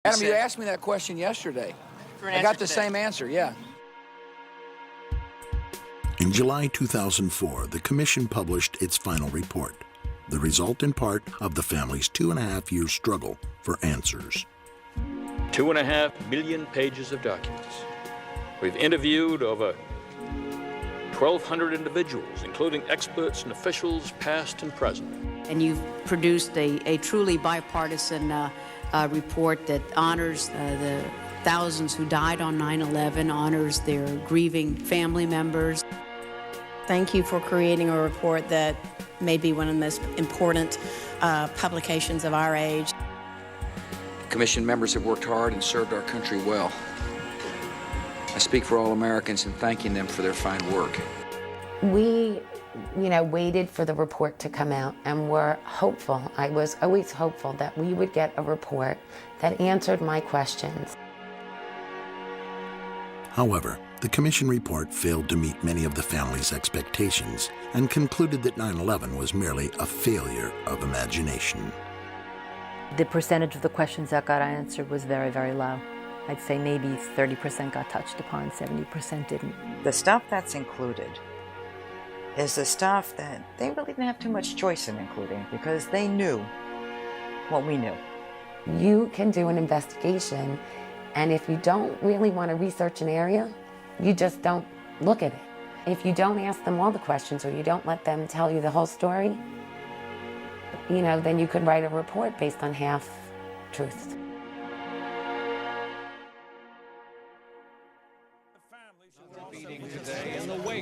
Adam, you asked me that question yesterday. I got the same answer, yeah. In July 2004, the Commission published its final report, the result in part of the family's 2.5-year struggle for answers. 2.5 million pages of documents. We've interviewed over 1,200 individuals, including experts and officials past and present. And you've produced a truly bipartisan report that honors the thousands who died on 9/11, honors their grieving family members. Thank you for creating a report that may be one of the most important publications of our age. Commission members have worked hard and served our country well. I speak for all Americans in thanking them for their fine work. We, waited for the report to come out and were hopeful. I was always hopeful that we would get a report that answered my questions. However, the Commission report failed to meet many of the family's expectations and concluded that 9/11 was merely a failure of imagination. The percentage of the questions that got answered was very, very low. I'd say maybe 30% got touched upon, 70% didn't. The stuff that's included is the stuff that they really didn't have too much choice in including because they knew what we knew. You can do an investigation, and if you don't really want to research an area, you just don't look at it. If you don't ask them all the questions or you don't let them tell you the whole story, then you could write a report based on half-truths.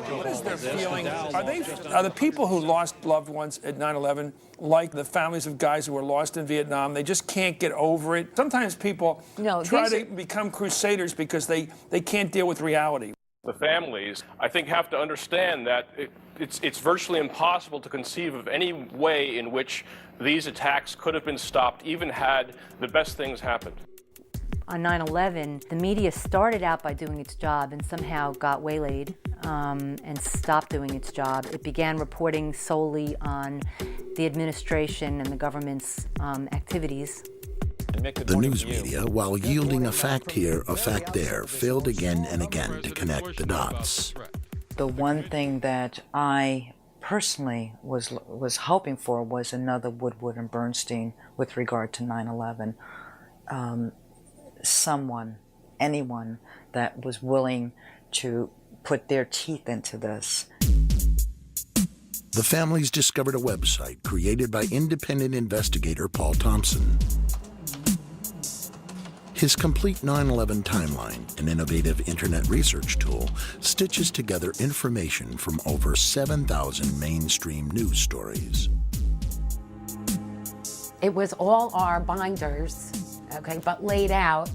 What is their feeling? Are the people who lost loved ones at 9/11 like the families of guys who were lost in Vietnam? They just can't get over it. Sometimes people try to become crusaders because they can't deal with reality. The families, I think, have to understand that it's virtually impossible to conceive of any way in which these attacks could have been stopped, even had the best things happened. On 9/11, the media started out by doing its job and somehow got waylaid and stopped doing its job. It began reporting solely on the administration and the government's activities. The news media, while yielding a fact here, a fact there, failed again and again to connect the dots. The one thing that I personally was hoping for was another Woodward and Bernstein with regard to 9/11. Someone, anyone that was willing to put their teeth into this. The families discovered a website created by independent investigator Paul Thompson. His complete 9/11 timeline, an innovative internet research tool, stitches together information from over 7,000 mainstream news stories. It was all our binders, but laid out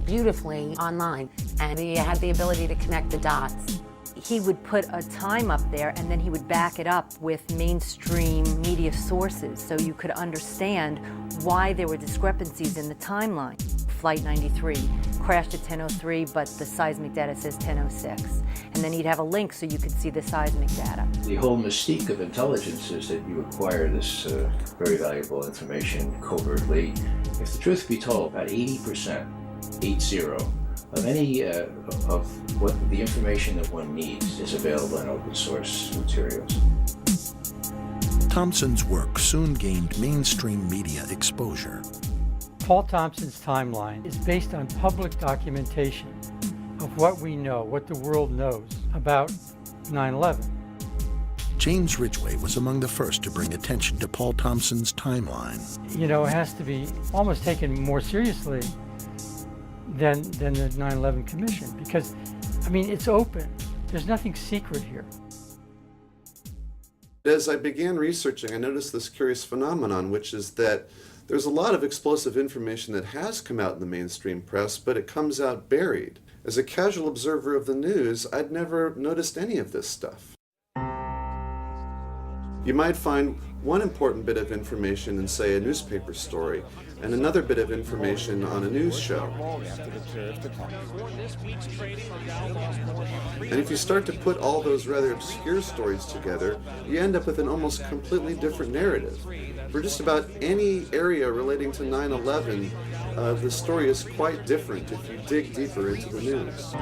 beautifully online, and he had the ability to connect the dots. He would put a time up there and then he would back it up with mainstream media sources so you could understand why there were discrepancies in the timeline. Flight 93 crashed at 10:03, but the seismic data says 10:06. And then he'd have a link so you could see the seismic data. The whole mystique of intelligence is that you acquire this very valuable information covertly. If the truth be told, about 80%, 80, of any of what the information that one needs is available in open source materials. Thompson's work soon gained mainstream media exposure. Paul Thompson's timeline is based on public documentation of what we know, what the world knows about 9/11. James Ridgway was among the first to bring attention to Paul Thompson's timeline. It has to be almost taken more seriously than the 9/11 Commission because, it's open. There's nothing secret here. As I began researching, I noticed this curious phenomenon, which is that there's a lot of explosive information that has come out in the mainstream press, but it comes out buried. As a casual observer of the news, I'd never noticed any of this stuff. You might find one important bit of information in, say, a newspaper story, and another bit of information on a news show. And if you start to put all those rather obscure stories together, you end up with an almost completely different narrative. For just about any area relating to 9/11, the story is quite different if you dig deeper into the news.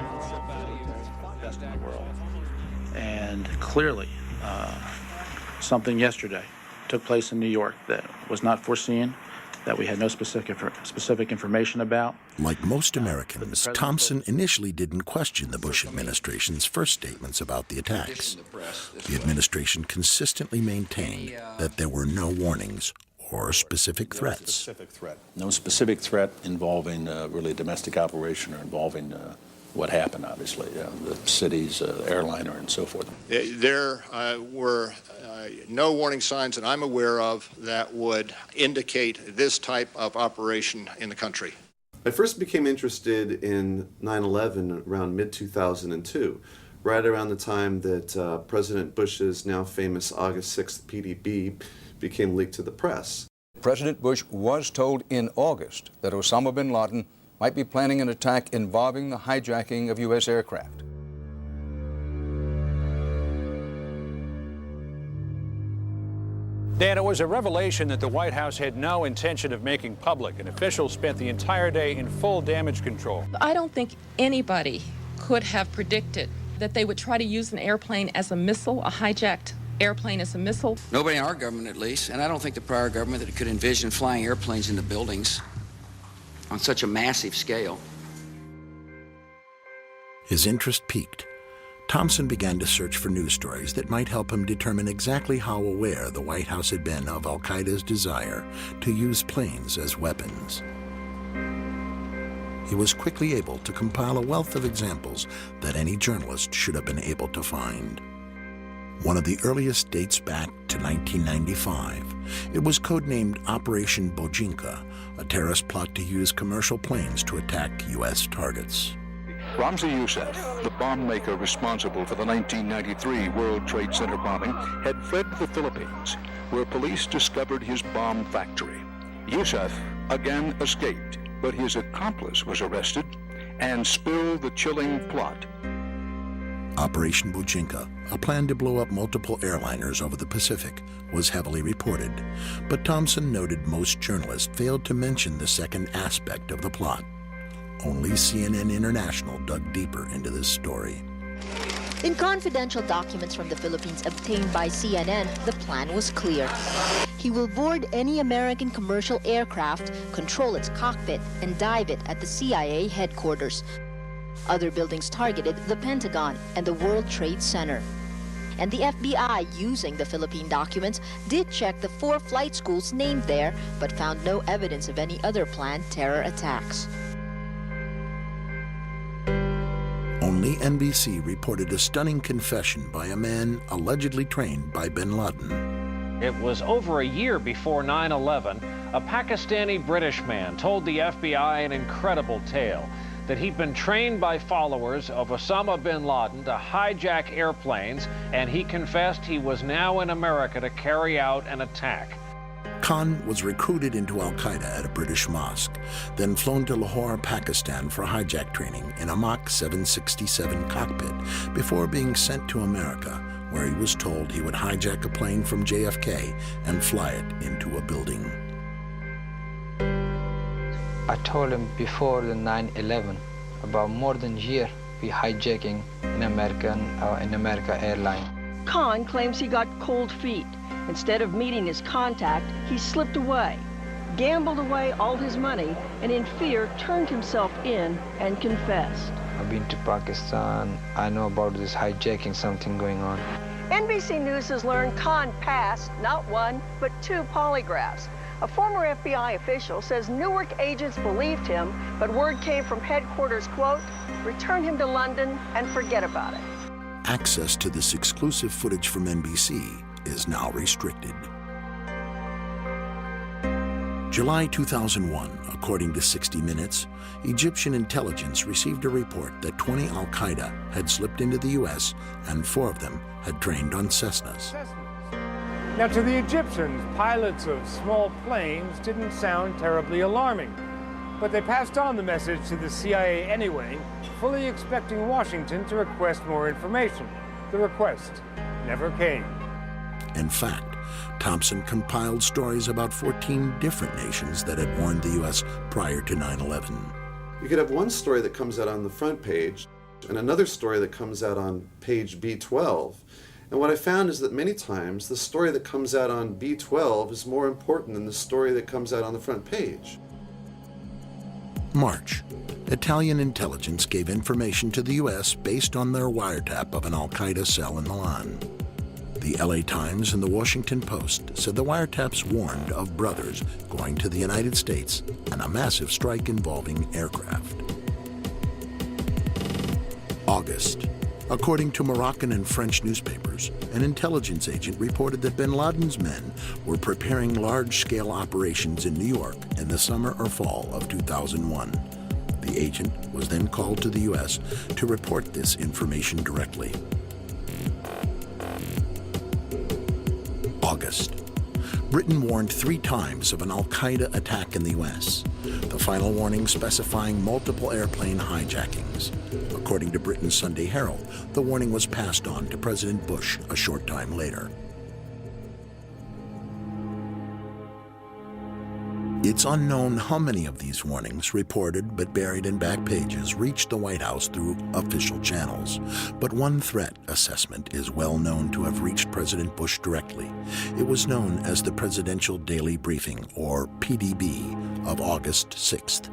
And clearly, something yesterday took place in New York that was not foreseen, that we had no specific information about. Like most Americans, Thompson initially didn't question the Bush administration's first statements about the attacks. The administration consistently maintained that there were no warnings or specific threats. No specific threat involving really domestic operation or involving what happened, obviously, the cities, the airliner, and so forth. There were no warning signs that I'm aware of that would indicate this type of operation in the country. I first became interested in 9/11 around mid-2002, right around the time that President Bush's now famous August 6th PDB became leaked to the press. President Bush was told in August that Osama bin Laden might be planning an attack involving the hijacking of U.S. aircraft. Dan, it was a revelation that the White House had no intention of making public, and officials spent the entire day in full damage control. I don't think anybody could have predicted that they would try to use an airplane as a missile, a hijacked airplane as a missile. Nobody in our government, at least, and I don't think the prior government that could envision flying airplanes into buildings on such a massive scale. His interest piqued. Thompson began to search for news stories that might help him determine exactly how aware the White House had been of al-Qaeda's desire to use planes as weapons. He was quickly able to compile a wealth of examples that any journalist should have been able to find. One of the earliest dates back to 1995. It was codenamed Operation Bojinka, a terrorist plot to use commercial planes to attack U.S. targets. Ramzi Youssef, the bomb maker responsible for the 1993 World Trade Center bombing, had fled to the Philippines, where police discovered his bomb factory. Youssef again escaped, but his accomplice was arrested and spilled the chilling plot. Operation Bojinka, a plan to blow up multiple airliners over the Pacific, was heavily reported, but Thompson noted most journalists failed to mention the second aspect of the plot. Only CNN International dug deeper into this story. In confidential documents from the Philippines obtained by CNN, the plan was clear. He will board any American commercial aircraft, control its cockpit, and dive it at the CIA headquarters. Other buildings targeted the Pentagon and the World Trade Center. And the FBI, using the Philippine documents, did check the 4 flight schools named there, but found no evidence of any other planned terror attacks. Only NBC reported a stunning confession by a man allegedly trained by bin Laden. It was over a year before 9/11, a Pakistani-British man told the FBI an incredible tale, that he'd been trained by followers of Osama bin Laden to hijack airplanes, and he confessed he was now in America to carry out an attack. Khan was recruited into al-Qaeda at a British mosque, then flown to Lahore, Pakistan for hijack training in a Mach 767 cockpit before being sent to America, where he was told he would hijack a plane from JFK and fly it into a building. I told him before the 9/11, about more than a year, we hijacking an America airline. Khan claims he got cold feet. Instead of meeting his contact, he slipped away, gambled away all his money, and in fear turned himself in and confessed. I've been to Pakistan. I know about this hijacking, something going on. NBC News has learned Khan passed not 1, but 2 polygraphs. A former FBI official says Newark agents believed him, but word came from headquarters, quote, return him to London and forget about it. Access to this exclusive footage from NBC is now restricted. July 2001, according to 60 Minutes, Egyptian intelligence received a report that 20 al-Qaeda had slipped into the U.S. and 4 of them had trained on Cessnas. Now, to the Egyptians, pilots of small planes didn't sound terribly alarming, but they passed on the message to the CIA anyway, fully expecting Washington to request more information. The request never came. In fact, Thompson compiled stories about 14 different nations that had warned the U.S. prior to 9/11. You could have one story that comes out on the front page and another story that comes out on page B12. And what I found is that many times the story that comes out on B12 is more important than the story that comes out on the front page. March. Italian intelligence gave information to the U.S. based on their wiretap of an al-Qaeda cell in Milan. The LA Times and the Washington Post said the wiretaps warned of brothers going to the United States and a massive strike involving aircraft. August. According to Moroccan and French newspapers, an intelligence agent reported that bin Laden's men were preparing large-scale operations in New York in the summer or fall of 2001. The agent was then called to the U.S. to report this information directly. August. Britain warned 3 times of an al-Qaeda attack in the U.S., the final warning specifying multiple airplane hijackings. According to Britain's Sunday Herald, the warning was passed on to President Bush a short time later. It's unknown how many of these warnings, reported but buried in back pages, reached the White House through official channels. But one threat assessment is well known to have reached President Bush directly. It was known as the Presidential Daily Briefing, or PDB, of August 6th.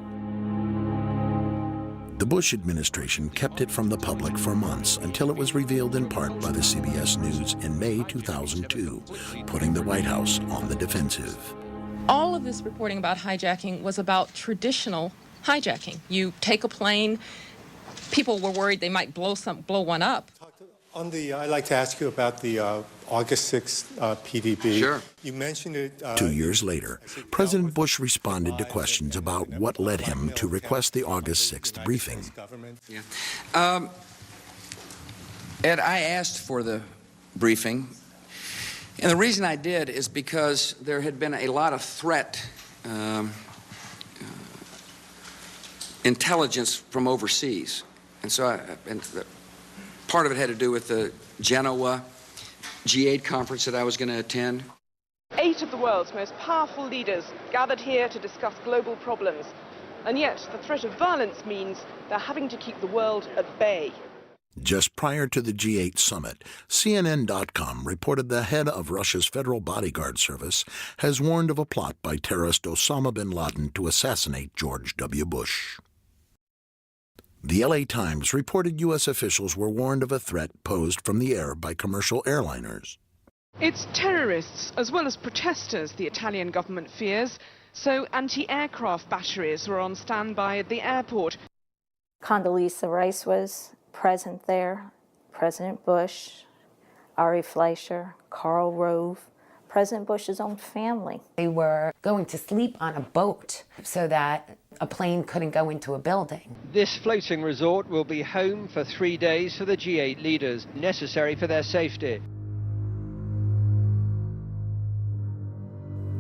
The Bush administration kept it from the public for months until it was revealed in part by the CBS News in May 2002, putting the White House on the defensive. All of this reporting about hijacking was about traditional hijacking. You take a plane, people were worried they might blow one up. I'd like to ask you about the August 6th PDB. Sure. You mentioned it. 2 years later, President Bush responded to questions about what led him to request the August 6th briefing. Yeah. Ed, I asked for the briefing, and the reason I did is because there had been a lot of threat intelligence from overseas, and so part of it had to do with the Genoa G8 conference that I was going to attend. 8 of the world's most powerful leaders gathered here to discuss global problems, and yet the threat of violence means they're having to keep the world at bay. Just prior to the G8 summit, CNN.com reported the head of Russia's Federal Bodyguard Service has warned of a plot by terrorist Osama bin Laden to assassinate George W. Bush. The LA Times reported U.S. officials were warned of a threat posed from the air by commercial airliners. It's terrorists as well as protesters the Italian government fears, so anti-aircraft batteries were on standby at the airport. Condoleezza Rice was present there, President Bush, Ari Fleischer, Karl Rove, President Bush's own family. They were going to sleep on a boat so that a plane couldn't go into a building. This floating resort will be home for 3 days for the G8 leaders, necessary for their safety.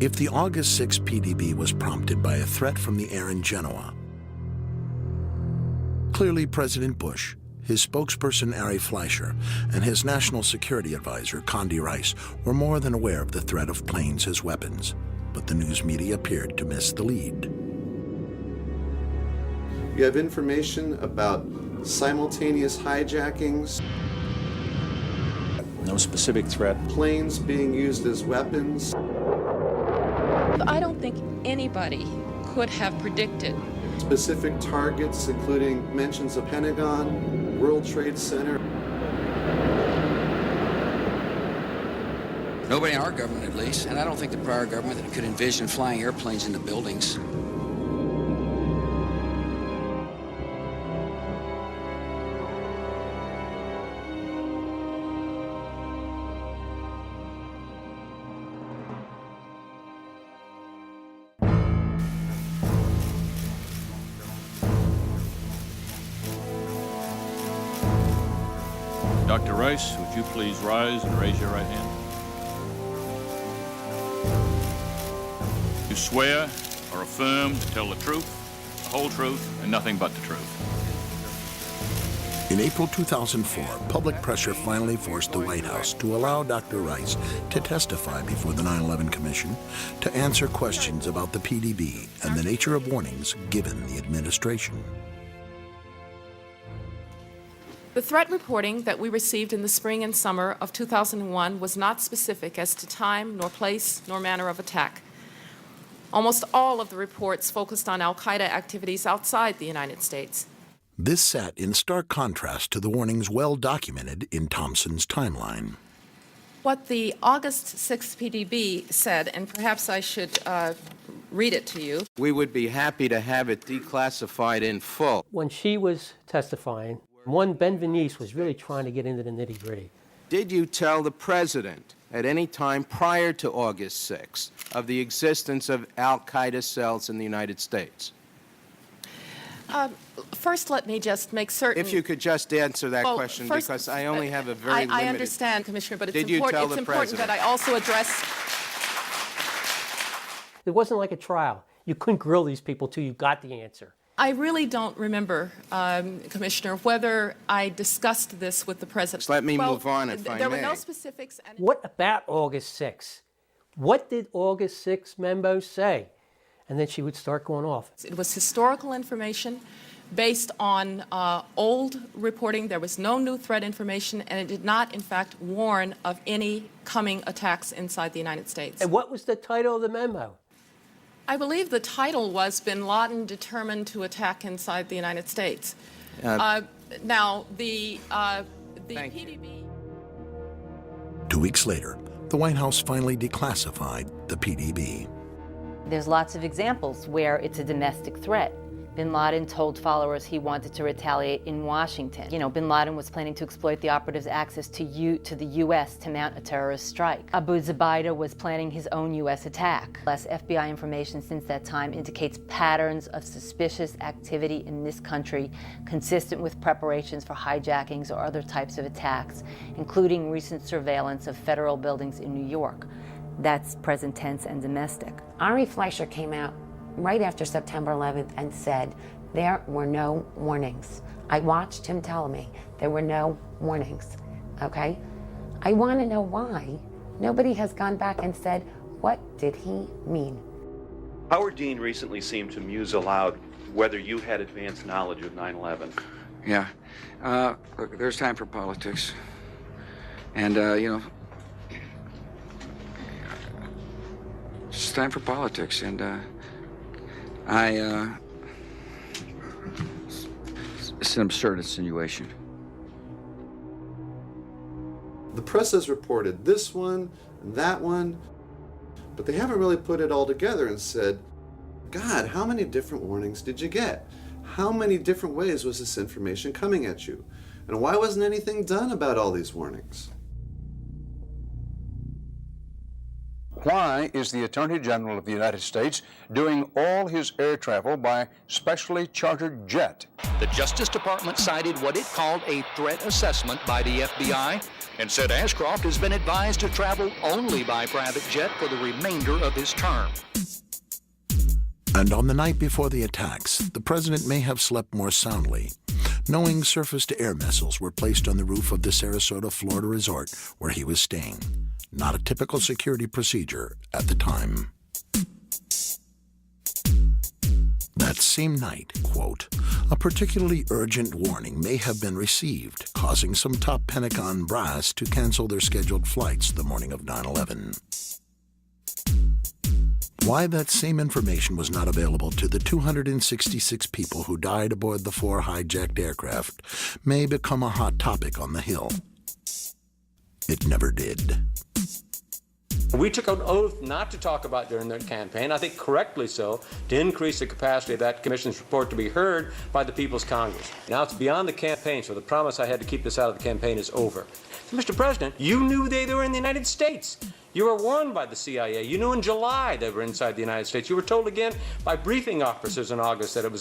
If the August 6 PDB was prompted by a threat from the air in Genoa, clearly President Bush, his spokesperson Ari Fleischer, and his national security advisor Condi Rice were more than aware of the threat of planes as weapons, but the news media appeared to miss the lead. You have information about simultaneous hijackings, No specific threat. planes being used as weapons. I don't think anybody could have predicted Specific targets, including mentions of Pentagon, World Trade Center. Nobody in our government, at least, and I don't think the prior government could envision flying airplanes into buildings. Dr. Rice, would you please rise and raise your right hand? swear or affirm to tell the truth, the whole truth, and nothing but the truth. In April 2004, public pressure finally forced the White House to allow Dr. Rice to testify before the 9/11 Commission to answer questions about the PDB and the nature of warnings given the administration. The threat reporting that we received in the spring and summer of 2001 was not specific as to time, nor place, nor manner of attack. Almost all of the reports focused on al-Qaeda activities outside the United States. This sat in stark contrast to the warnings well documented in Thompson's timeline. What the August 6th PDB said, and perhaps I should read it to you. We would be happy to have it declassified in full. When she was testifying, one Ben Venice was really trying to get into the nitty-gritty. Did you tell the president at any time prior to August 6th of the existence of al-Qaeda cells in the United States? First, let me just make certain. If you could just answer that question, first, because I only have a very limited... I understand, Commissioner, but it's Did you tell the important that I also address... It wasn't like a trial. You couldn't grill these people till you got the answer. I really don't remember, Commissioner, whether I discussed this with the President. Just let me move on, if I may. There were no specifics. And what about August 6th? What did August 6th memo say? And then she would start going off. It was historical information based on old reporting. There was no new threat information, and it did not, in fact, warn of any coming attacks inside the United States. And what was the title of the memo? I believe the title was Bin Laden Determined to Attack Inside the United States. Now, the PDB... 2 weeks later, the White House finally declassified the PDB. There's lots of examples where it's a domestic threat. Bin Laden told followers he wanted to retaliate in Washington. You know, Bin Laden was planning to exploit the operatives' access to the U.S. to mount a terrorist strike. Abu Zubaydah was planning his own U.S. attack. Less FBI information since that time indicates patterns of suspicious activity in this country consistent with preparations for hijackings or other types of attacks, including recent surveillance of federal buildings in New York. That's present tense and domestic. Ari Fleischer came out right after September 11th and said there were no warnings. I watched him tell me there were no warnings, okay? I want to know why nobody has gone back and said, what did he mean? Howard Dean recently seemed to muse aloud whether you had advanced knowledge of 9/11. Yeah. Look, there's time for politics. And, you know, it's time for politics, and it's an absurd insinuation. The press has reported this one and that one, but they haven't really put it all together and said, God, how many different warnings did you get? How many different ways was this information coming at you? And why wasn't anything done about all these warnings? Why is the Attorney General of the United States doing all his air travel by specially chartered jet? The Justice Department cited what it called a threat assessment by the FBI and said Ashcroft has been advised to travel only by private jet for the remainder of his term. And on the night before the attacks, the president may have slept more soundly, knowing surface-to-air missiles were placed on the roof of the Sarasota, Florida resort where he was staying. Not a typical security procedure at the time. That same night, quote, a particularly urgent warning may have been received, causing some top Pentagon brass to cancel their scheduled flights the morning of 9/11. Why that same information was not available to the 266 people who died aboard the 4 hijacked aircraft may become a hot topic on the Hill. It never did. We took an oath not to talk about during their campaign, I think correctly so, to increase the capacity of that commission's report to be heard by the People's Congress. Now it's beyond the campaign, so the promise I had to keep this out of the campaign is over. So, Mr. President, you knew they were in the United States. You were warned by the CIA. You knew in July they were inside the United States. You were told again by briefing officers in August that it was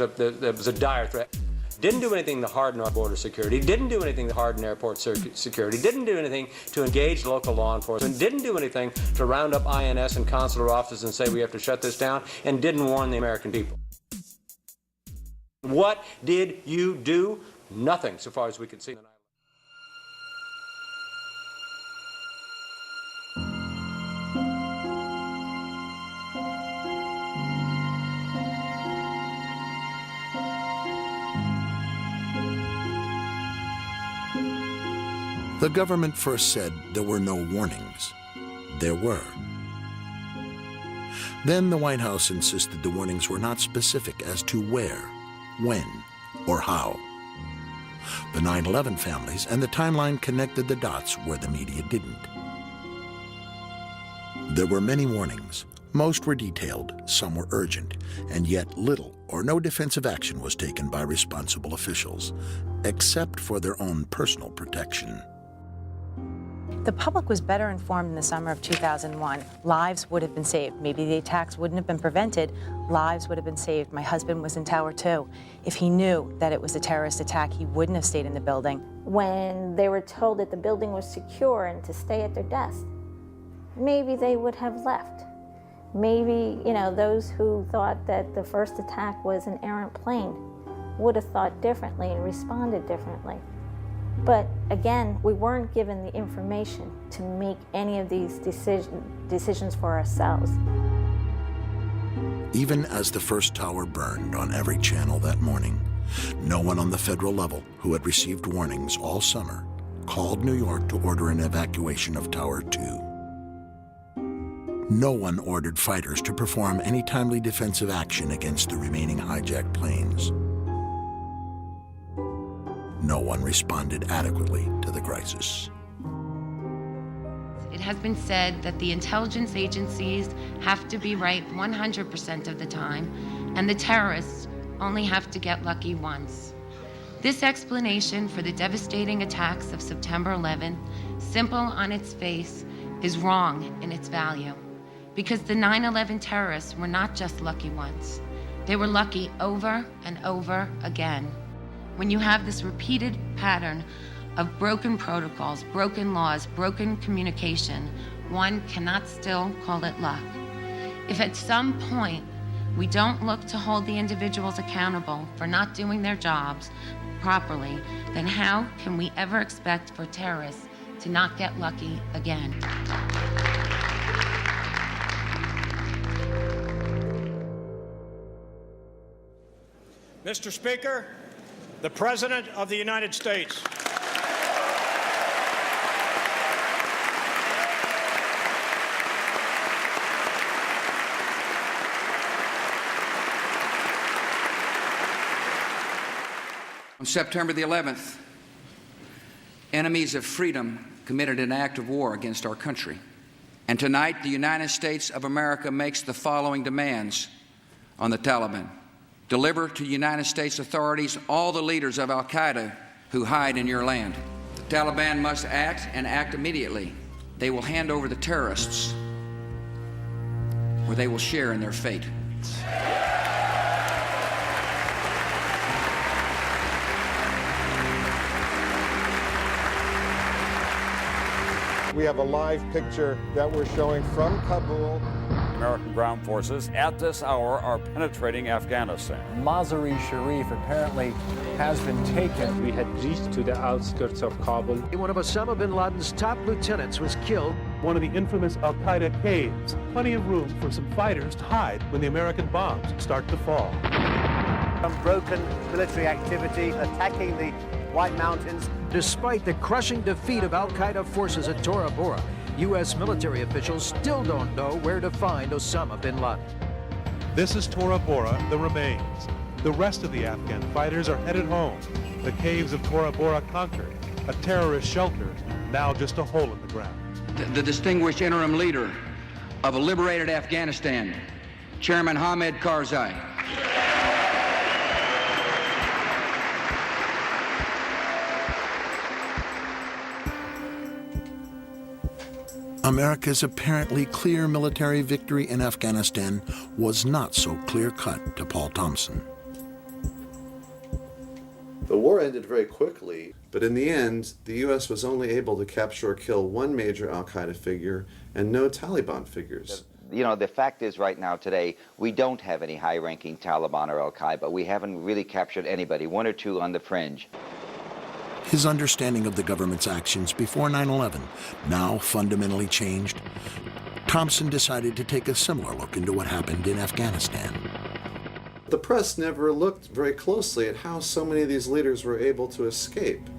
a dire threat. Didn't do anything to harden our border security, didn't do anything to harden airport security, didn't do anything to engage local law enforcement, didn't do anything to round up INS and consular offices and say we have to shut this down, and didn't warn the American people. What did you do? Nothing, so far as we can see. The government first said there were no warnings. There were. Then the White House insisted the warnings were not specific as to where, when, or how. The 9/11 families and the timeline connected the dots where the media didn't. There were many warnings. Most were detailed, some were urgent, and yet little or no defensive action was taken by responsible officials, except for their own personal protection. The public was better informed in the summer of 2001. Lives would have been saved. Maybe the attacks wouldn't have been prevented. Lives would have been saved. My husband was in Tower 2. If he knew that it was a terrorist attack, he wouldn't have stayed in the building. When they were told that the building was secure and to stay at their desk, maybe they would have left. Maybe, those who thought that the first attack was an errant plane would have thought differently and responded differently. But again, we weren't given the information to make any of these decisions for ourselves. Even as the first tower burned on every channel that morning, no one on the federal level who had received warnings all summer called New York to order an evacuation of Tower 2. No one ordered fighters to perform any timely defensive action against the remaining hijacked planes. No one responded adequately to the crisis. It has been said that the intelligence agencies have to be right 100% of the time, and the terrorists only have to get lucky once. This explanation for the devastating attacks of September 11th, simple on its face, is wrong in its value. Because the 9/11 terrorists were not just lucky once. They were lucky over and over again. When you have this repeated pattern of broken protocols, broken laws, broken communication, one cannot still call it luck. If at some point we don't look to hold the individuals accountable for not doing their jobs properly, then how can we ever expect for terrorists to not get lucky again? Mr. Speaker, the President of the United States. On September the 11th, enemies of freedom committed an act of war against our country. And tonight, the United States of America makes the following demands on the Taliban. Deliver to United States authorities all the leaders of al-Qaeda who hide in your land. The Taliban must act and act immediately. They will hand over the terrorists, or they will share in their fate. We have a live picture that we're showing from Kabul. American ground forces at this hour are penetrating Afghanistan. Mazar-e-Sharif apparently has been taken. We had reached to the outskirts of Kabul. One of Osama bin Laden's top lieutenants was killed. One of the infamous al-Qaeda caves. Plenty of room for some fighters to hide when the American bombs start to fall. Unbroken military activity attacking the White Mountains. Despite the crushing defeat of al-Qaeda forces at Tora Bora, U.S. military officials still don't know where to find Osama bin Laden. This is Tora Bora, the remains. The rest of the Afghan fighters are headed home. The caves of Tora Bora conquered, a terrorist shelter, now just a hole in the ground. The distinguished interim leader of a liberated Afghanistan, Chairman Hamid Karzai. America's apparently clear military victory in Afghanistan was not so clear-cut to Paul Thompson. The war ended very quickly, but in the end, the U.S. was only able to capture or kill one major al-Qaeda figure and no Taliban figures. You know, the fact is right now today, we don't have any high-ranking Taliban or al-Qaeda. We haven't really captured anybody, one or two on the fringe. His understanding of the government's actions before 9/11 now fundamentally changed. Thompson decided to take a similar look into what happened in Afghanistan. The press never looked very closely at how so many of these leaders were able to escape.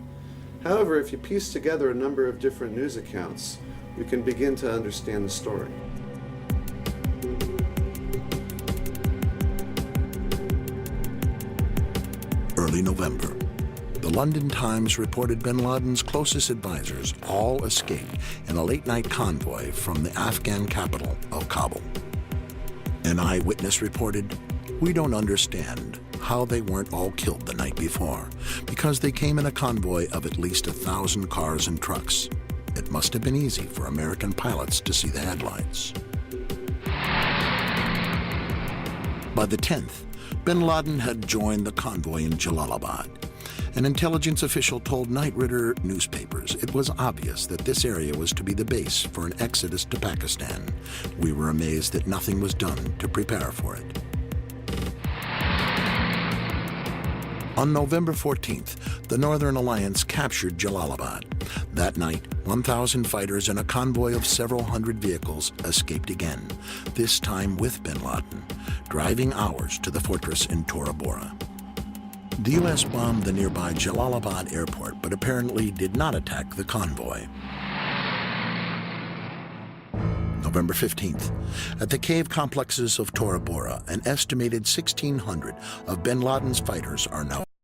However, if you piece together a number of different news accounts, you can begin to understand the story. Early November, the London Times reported bin Laden's closest advisors all escaped in a late-night convoy from the Afghan capital of Kabul. An eyewitness reported, "We don't understand how they weren't all killed the night before, because they came in a convoy of at least 1,000 cars and trucks. It must have been easy for American pilots to see the headlights." By the 10th, bin Laden had joined the convoy in Jalalabad. An intelligence official told Knight Ridder newspapers it was obvious that this area was to be the base for an exodus to Pakistan. We were amazed that nothing was done to prepare for it. On November 14th, the Northern Alliance captured Jalalabad. That night, 1,000 fighters and a convoy of several hundred vehicles escaped again, this time with bin Laden, driving hours to the fortress in Tora Bora. The U.S. bombed the nearby Jalalabad airport, but apparently did not attack the convoy. November 15th, at the cave complexes of Tora Bora, an estimated 1,600 of bin Laden's fighters are now